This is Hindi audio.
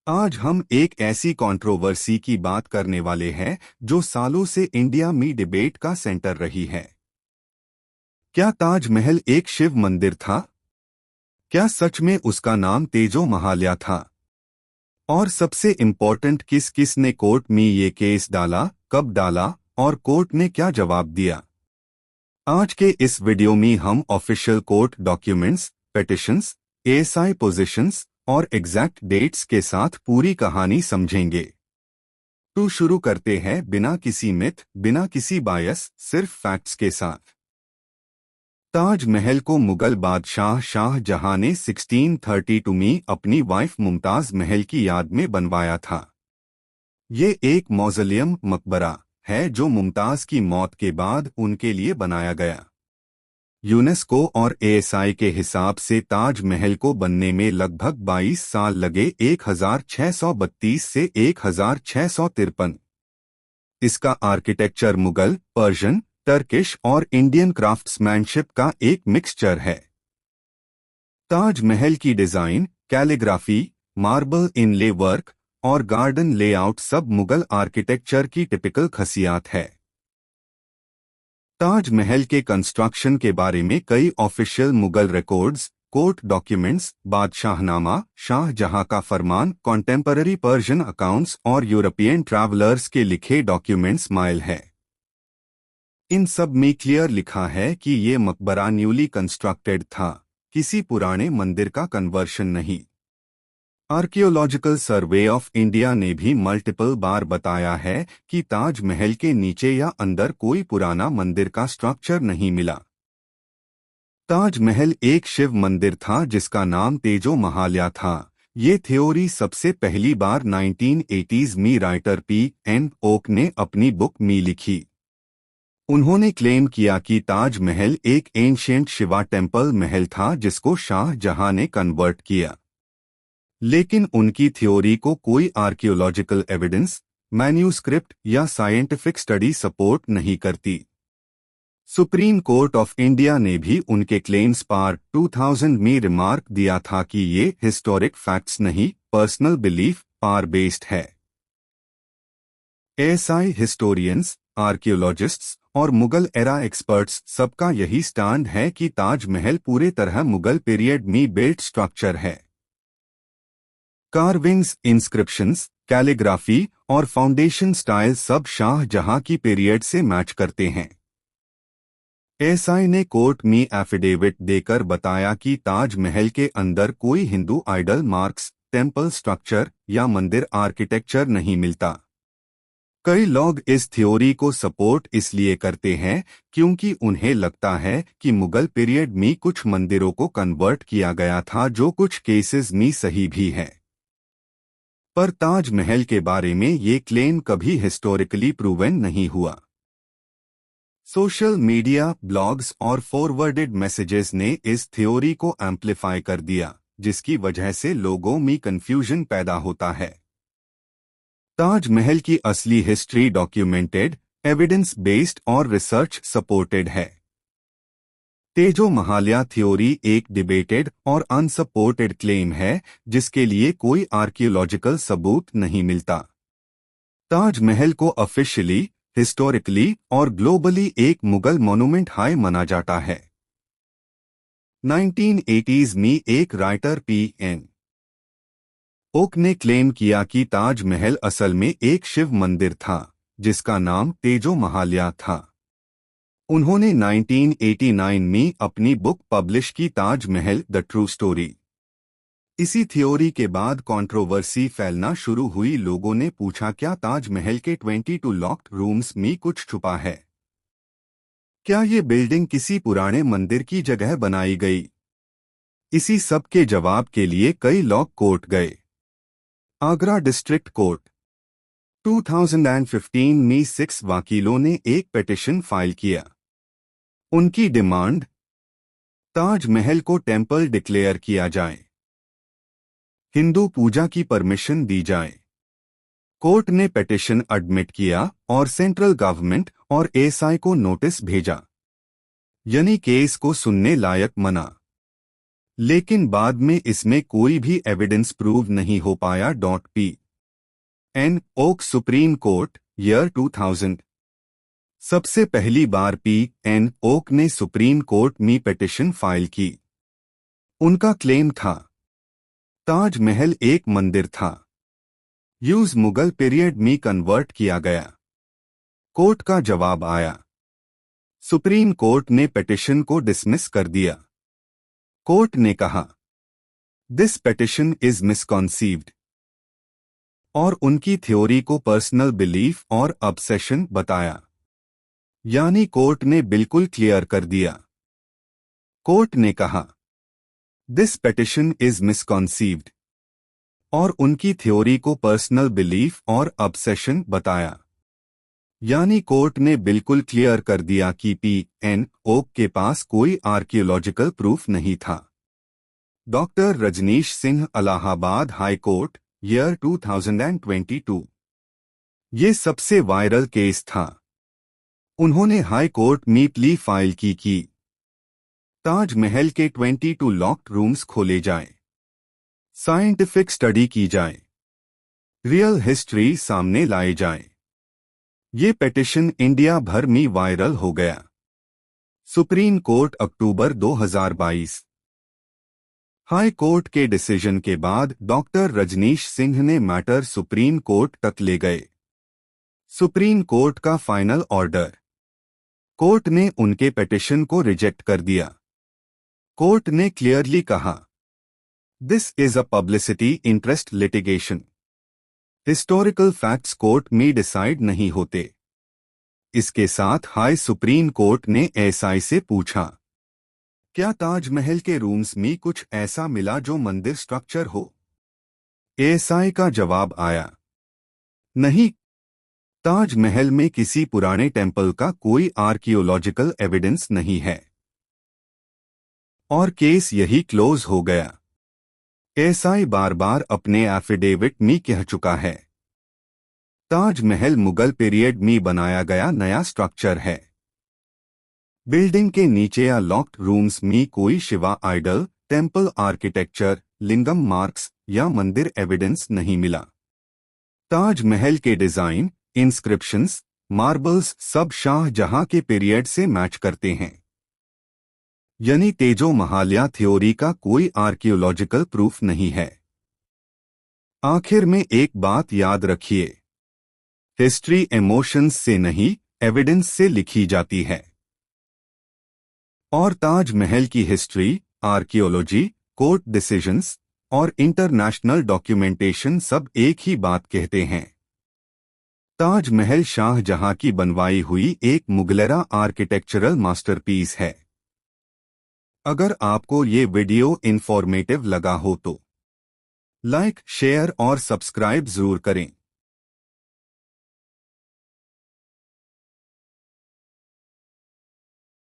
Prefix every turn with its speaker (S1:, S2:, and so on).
S1: आज हम एक ऐसी कंट्रोवर्सी की बात करने वाले हैं जो सालों से इंडिया में डिबेट का सेंटर रही है। क्या ताजमहल एक शिव मंदिर था? क्या सच में उसका नाम तेजो महाल्या था? और सबसे इम्पोर्टेंट, किस किस ने कोर्ट में ये केस डाला, कब डाला और कोर्ट ने क्या जवाब दिया? आज के इस वीडियो में हम official court documents, petitions, ASI positions और एग्जैक्ट डेट्स के साथ पूरी कहानी समझेंगे। तो शुरू करते हैं बिना किसी मिथ, बिना किसी बायस, सिर्फ फैक्ट्स के साथ। ताजमहल को मुगल बादशाह शाहजहां ने 1632 में अपनी वाइफ मुमताज महल की याद में बनवाया था। ये एक मौजोलियम मकबरा है जो मुमताज की मौत के बाद उनके लिए बनाया गया। यूनेस्को और एएसआई के हिसाब से ताजमहल को बनने में लगभग 22 साल लगे, 1632 से 1653। इसका आर्किटेक्चर मुगल, पर्शियन, टर्किश और इंडियन क्राफ्ट्समैनशिप का एक मिक्सचर है। ताजमहल की design, calligraphy, marble inlay work और गार्डन लेआउट सब मुगल आर्किटेक्चर की टिपिकल खसियात है। ताजमहल के कंस्ट्रक्शन के बारे में कई official Mughal records, court documents, Badshahnama, Shah Jahan का फरमान, कॉन्टेम्पररी पर्शियन अकाउंट्स और यूरोपियन ट्रैवलर्स के लिखे डॉक्यूमेंट्स माइल है। इन सब में क्लियर लिखा है कि ये मकबरा न्यूली कंस्ट्रक्टेड था, किसी पुराने मंदिर का कन्वर्शन नहीं। आर्कियोलॉजिकल सर्वे ऑफ इंडिया ने भी मल्टीपल बार बताया है कि ताजमहल के नीचे या अंदर कोई पुराना मंदिर का स्ट्रक्चर नहीं मिला। ताजमहल एक शिव मंदिर था जिसका नाम तेजो महाल्या था। ये थ्योरी सबसे पहली बार 1980s में राइटर P.N. ओक ने अपनी बुक में लिखी। उन्होंने क्लेम किया कि ताजमहल एक एंशिएंट शिवा टेम्पल महल था जिसको शाहजहां ने कन्वर्ट किया। लेकिन उनकी थ्योरी को कोई आर्कियोलॉजिकल एविडेंस, मैन्यूस्क्रिप्ट या साइंटिफिक स्टडी सपोर्ट नहीं करती। सुप्रीम कोर्ट ऑफ इंडिया ने भी उनके क्लेम्स पर 2000 में रिमार्क दिया था कि ये हिस्टोरिक फैक्ट्स नहीं, पर्सनल बिलीफ पर बेस्ड है। एएसआई हिस्टोरियंस, आर्कियोलॉजिस्ट्स और मुगल एरा एक्सपर्ट्स सबका यही स्टैंड है कि ताजमहल पूरे तरह मुगल पीरियड में बिल्ट स्ट्रक्चर है। कार्विंग्स, इंस्क्रिप्शंस, कैलीग्राफी और फाउंडेशन स्टाइल सब शाहजहां की पीरियड से मैच करते हैं। एएसआई ने कोर्ट में एफिडेविट देकर बताया कि ताजमहल के अंदर कोई Hindu idol marks, temple structure या मंदिर आर्किटेक्चर नहीं मिलता। कई लोग इस थ्योरी को सपोर्ट इसलिए करते हैं क्योंकि उन्हें लगता है कि मुगल पीरियड में कुछ मंदिरों को कन्वर्ट किया गया था, जो कुछ केसेस में सही भी है। पर ताजमहल के बारे में ये क्लेम कभी हिस्टोरिकली प्रूवन नहीं हुआ। सोशल मीडिया, ब्लॉग्स और फॉरवर्डेड मैसेजेस ने इस थ्योरी को एम्प्लीफाई कर दिया, जिसकी वजह से लोगों में कंफ्यूजन पैदा होता है। ताजमहल की असली हिस्ट्री डॉक्यूमेंटेड, एविडेंस बेस्ड और रिसर्च सपोर्टेड है। तेजो महाल्या थ्योरी एक डिबेटेड और अनसपोर्टेड क्लेम है जिसके लिए कोई आर्कियोलॉजिकल सबूत नहीं मिलता। ताजमहल को ऑफिशियली, हिस्टोरिकली और ग्लोबली एक मुगल मॉन्यूमेंट हाई माना जाता है। 1980s में एक राइटर P.N. ओक ने क्लेम किया कि ताजमहल असल में एक शिव मंदिर था जिसका नाम तेजो महाल्या था। उन्होंने 1989 में अपनी बुक पब्लिश की, ताजमहल द ट्रू स्टोरी। इसी थ्योरी के बाद कंट्रोवर्सी फैलना शुरू हुई। लोगों ने पूछा, क्या ताजमहल के 22 लॉक्ड रूम्स में कुछ छुपा है? क्या ये बिल्डिंग किसी पुराने मंदिर की जगह बनाई गई? इसी सब के जवाब के लिए कई लोग कोर्ट गए। आगरा डिस्ट्रिक्ट कोर्ट 2015 में 6 वकीलों ने एक पिटीशन फाइल किया। उनकी डिमांड, ताजमहल को टेम्पल डिक्लेयर किया जाए, हिंदू पूजा की परमिशन दी जाए। कोर्ट ने पिटीशन एडमिट किया और सेंट्रल गवर्नमेंट और एएसआई को नोटिस भेजा, यानी केस को सुनने लायक मना। लेकिन बाद में इसमें कोई भी एविडेंस प्रूव नहीं हो पाया। P N Oak Supreme Court year 2000। सबसे पहली बार पी एन ओक ने सुप्रीम कोर्ट में पिटीशन फाइल की। उनका क्लेम था ताजमहल एक मंदिर था, यूज मुगल पीरियड में कन्वर्ट किया गया। कोर्ट का जवाब आया। सुप्रीम कोर्ट ने पिटीशन को डिसमिस कर दिया। कोर्ट ने कहा दिस पिटीशन इज मिसकॉन्सीव्ड और उनकी थ्योरी को पर्सनल बिलीफ और ऑब्सेशन बताया। यानी कोर्ट ने बिल्कुल क्लियर कर दिया। कोर्ट ने कहा दिस पिटीशन इज मिसकॉन्सीव्ड और उनकी थ्योरी को पर्सनल बिलीफ और ऑब्सेशन बताया। यानी कोर्ट ने बिल्कुल क्लियर कर दिया कि पी एन ओक के पास कोई आर्कियोलॉजिकल प्रूफ नहीं था। Doctor Rajneesh Singh, Allahabad high court year 2022। ये सबसे वायरल केस था। उन्होंने हाई कोर्ट में प्ली फाइल की ताजमहल के 22 लॉक्ड रूम्स खोले जाएं, साइंटिफिक स्टडी की जाए, रियल हिस्ट्री सामने लाए जाए। ये पिटीशन इंडिया भर में वायरल हो गया। सुप्रीम कोर्ट अक्टूबर 2022। हाई कोर्ट के डिसीजन के बाद डॉक्टर रजनीश सिंह ने मैटर सुप्रीम कोर्ट तक ले गए। सुप्रीम कोर्ट का फाइनल ऑर्डर। कोर्ट ने उनके पिटीशन को रिजेक्ट कर दिया। कोर्ट ने क्लियरली कहा this is a publicity interest litigation. Historical facts court में डिसाइड नहीं होते। इसके साथ हाई सुप्रीम कोर्ट ने एएसआई से पूछा क्या ताजमहल के रूम्स में कुछ ऐसा मिला जो मंदिर स्ट्रक्चर हो। एएसआई का जवाब आया नहीं, ताजमहल में किसी पुराने टेम्पल का कोई आर्कियोलॉजिकल एविडेंस नहीं है। और केस यही क्लोज हो गया। एएसआई बार बार अपने एफिडेविट में कह चुका है ताजमहल मुगल पीरियड में बनाया गया नया स्ट्रक्चर है। बिल्डिंग के नीचे या लॉक्ड रूम्स में कोई शिवा आइडल, टेम्पल आर्किटेक्चर, लिंगम मार्क्स या मंदिर एविडेंस नहीं मिला। ताजमहल के डिजाइन, इंस्क्रिप्शंस, मार्बल्स सब शाहजहां के पीरियड से मैच करते हैं। यानी तेजो महालया थ्योरी का कोई आर्कियोलॉजिकल प्रूफ नहीं है। आखिर में एक बात याद रखिए, हिस्ट्री इमोशंस से नहीं एविडेंस से लिखी जाती है। और ताजमहल की हिस्ट्री, आर्कियोलॉजी, कोर्ट डिसीजंस और इंटरनेशनल डॉक्यूमेंटेशन सब एक ही बात कहते हैं। ताजमहल शाहजहां की बनवाई हुई एक मुगलरा आर्किटेक्चरल मास्टरपीस है। अगर आपको ये वीडियो इंफॉर्मेटिव लगा हो तो लाइक, शेयर और सब्सक्राइब जरूर करें।